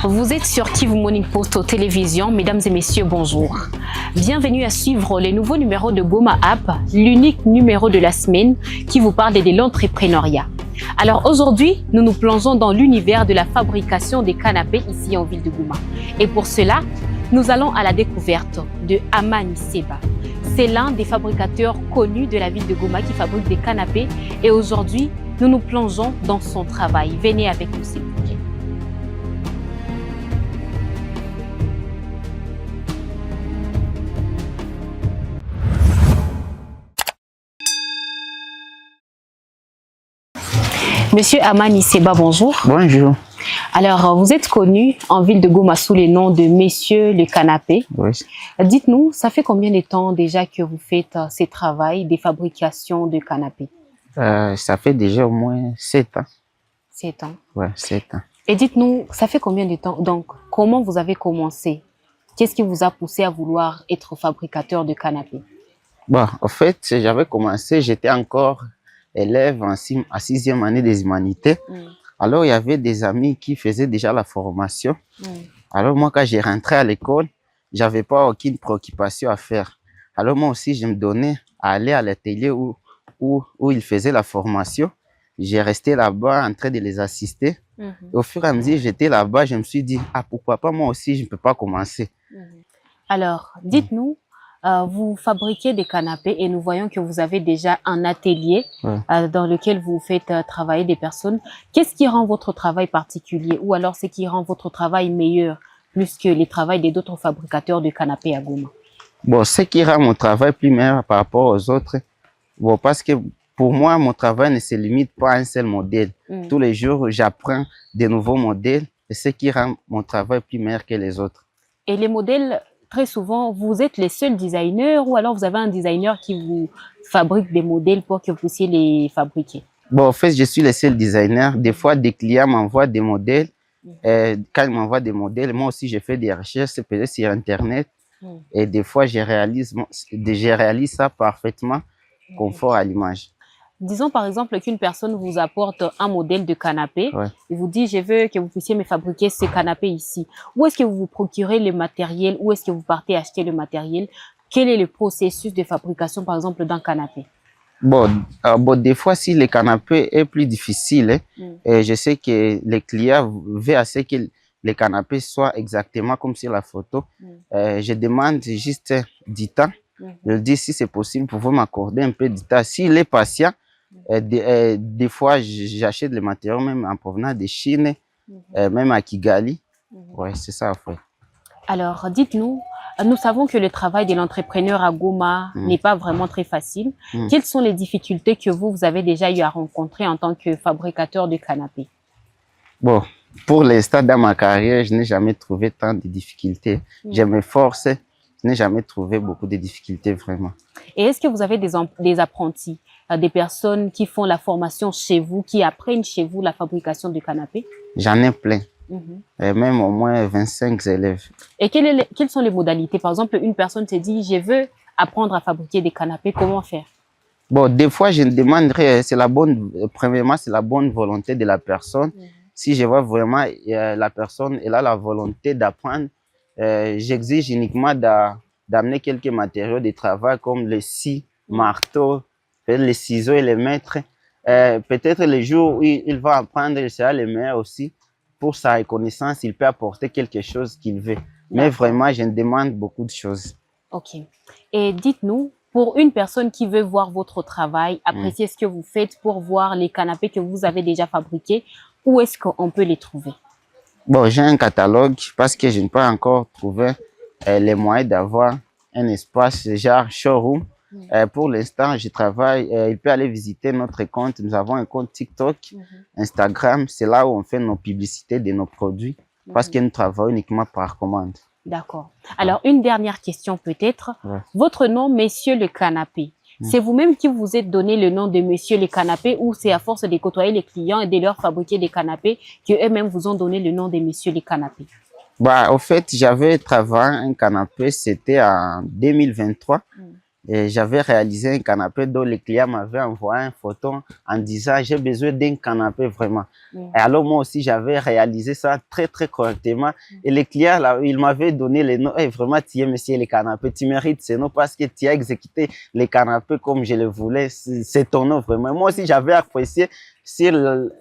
Vous êtes sur Kivu Morning Post télévision, mesdames et messieurs, bonjour. Bienvenue à suivre les nouveaux numéros de Goma App, l'unique numéro de la semaine qui vous parle de l'entrepreneuriat. Alors aujourd'hui, nous nous plongeons dans l'univers de la fabrication des canapés ici en ville de Goma. Et pour cela, nous allons à la découverte de Amani Seba. C'est l'un des fabricateurs connus de la ville de Goma qui fabrique des canapés. Et aujourd'hui, nous nous plongeons dans son travail. Venez avec nous, s'il vous plaît. Monsieur Amani Seba, bonjour. Bonjour. Alors, vous êtes connu en ville de Goma sous le nom de Monsieur le Canapé. Oui. Dites-nous, ça fait combien de temps déjà que vous faites ce travail des fabrications de canapés? Ça fait déjà au moins 7 ans. 7 ans. Ouais, 7 ans. Et dites-nous, ça fait combien de temps? Donc, comment vous avez commencé? Qu'est-ce qui vous a poussé à vouloir être fabricateur de canapés? Bon, en fait, j'avais commencé, j'étais encore élève en 6e année des humanités. Alors, il y avait des amis qui faisaient déjà la formation. Alors, moi, quand j'ai rentré à l'école, j'avais pas aucune préoccupation à faire. Alors, moi aussi, je me donnais à aller à l'atelier où ils faisaient la formation. J'ai resté là-bas en train de les assister. Au fur et à mesure, j'étais là-bas, je me suis dit, ah, pourquoi pas moi aussi, je ne peux pas commencer. Alors, dites-nous, vous fabriquez des canapés et nous voyons que vous avez déjà un atelier dans lequel vous faites travailler des personnes. Qu'est-ce qui rend votre travail particulier ou alors ce qui rend votre travail meilleur plus que le travail des autres fabricateurs de canapés à Goma? Bon, ce qui rend mon travail plus meilleur par rapport aux autres, bon, parce que pour moi, mon travail ne se limite pas à un seul modèle. Tous les jours, j'apprends de nouveaux modèles et ce qui rend mon travail plus meilleur que les autres. Et les modèles, très souvent, vous êtes les seuls designers ou alors vous avez un designer qui vous fabrique des modèles pour que vous puissiez les fabriquer? Bon, en fait, je suis le seul designer. Des fois, des clients m'envoient des modèles. Quand ils m'envoient des modèles, moi aussi, je fais des recherches peut-être sur Internet. Et des fois, je réalise ça parfaitement conforme à l'image. Disons par exemple qu'une personne vous apporte un modèle de canapé et vous dit je veux que vous puissiez me fabriquer ce canapé ici. Où est-ce que vous vous procurez le matériel? Où est-ce que vous partez acheter le matériel? Quel est le processus de fabrication par exemple d'un canapé? Bon, des fois, si le canapé est plus difficile, et je sais que les clients veulent à ce que le canapé soit exactement comme sur la photo, je demande juste du temps. Je dis si c'est possible, vous pouvez m'accorder un peu de temps. S'il est patient, des fois, j'achète le matériau même en provenant de Chine, même à Kigali. Ouais, c'est ça en fait. Alors, dites-nous, nous savons que le travail de l'entrepreneur à Goma n'est pas vraiment très facile. Quelles sont les difficultés que vous avez déjà eu à rencontrer en tant que fabricateur de canapés? Bon, pour l'instant, dans ma carrière, je n'ai jamais trouvé tant de difficultés. Je m'efforce, je n'ai jamais trouvé beaucoup de difficultés vraiment. Et est-ce que vous avez des apprentis, des personnes qui font la formation chez vous, qui apprennent chez vous la fabrication de canapés? J'en ai plein, et même au moins 25 élèves. Et quelles sont les modalités? Par exemple, une personne se dit, je veux apprendre à fabriquer des canapés, comment faire? Bon, des fois, je me demanderais, premièrement, c'est la bonne volonté de la personne. Si je vois vraiment la personne, elle a la volonté d'apprendre, j'exige uniquement d'amener quelques matériaux de travail comme les scies, marteau, les ciseaux et les mètres. Peut-être les jours où il va apprendre, il sera le meilleur aussi. Pour sa reconnaissance, il peut apporter quelque chose qu'il veut. Mais vraiment, je demande beaucoup de choses. Ok. Et dites-nous, pour une personne qui veut voir votre travail, apprécier ce que vous faites pour voir les canapés que vous avez déjà fabriqués, où est-ce qu'on peut les trouver? Bon, j'ai un catalogue parce que je n'ai pas encore trouvé les moyens d'avoir un espace genre showroom. Pour l'instant, je travaille. Il peut aller visiter notre compte. Nous avons un compte TikTok, Instagram. C'est là où on fait nos publicités de nos produits parce que nous travaillons uniquement par commande. D'accord. Alors, une dernière question peut-être. Votre nom, Monsieur le Canapé, c'est vous-même qui vous êtes donné le nom de Monsieur le Canapé ou c'est à force de côtoyer les clients et de leur fabriquer des canapés qu'eux-mêmes vous ont donné le nom de Monsieur le Canapé? Bah, au fait, j'avais travaillé un canapé, c'était en 2023. j'avais réalisé un canapé dont le client m'avait envoyé une photo en disant j'ai besoin d'un canapé vraiment. Et alors moi aussi j'avais réalisé ça très très correctement et le client là, il m'avait donné les noms. Hey, vraiment tu es monsieur le canapé, tu mérites ces noms parce que tu as exécuté les canapés comme je le voulais. C'est ton nom vraiment. Moi aussi j'avais apprécié sur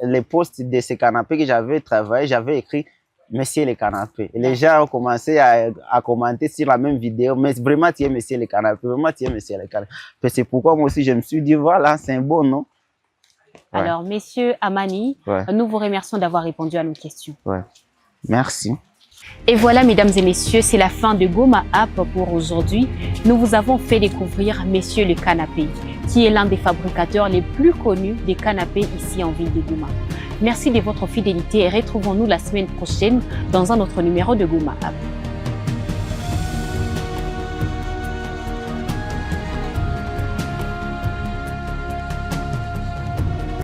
les posts de ces canapés que j'avais travaillé, j'avais écrit Monsieur le canapé. Et les gens ont commencé à commenter sur la même vidéo. Mais vraiment, tu es Monsieur le canapé. Vraiment, tu es Monsieur le canapé. C'est pourquoi moi aussi, je me suis dit, voilà, c'est un bon nom. Ouais. Alors, Monsieur Amani, nous vous remercions d'avoir répondu à nos questions. Ouais. Merci. Et voilà, mesdames et messieurs, c'est la fin de Goma App pour aujourd'hui. Nous vous avons fait découvrir Monsieur le canapé, qui est l'un des fabricateurs les plus connus des canapés ici en ville de Goma. Merci de votre fidélité et retrouvons-nous la semaine prochaine dans un autre numéro de Goma App.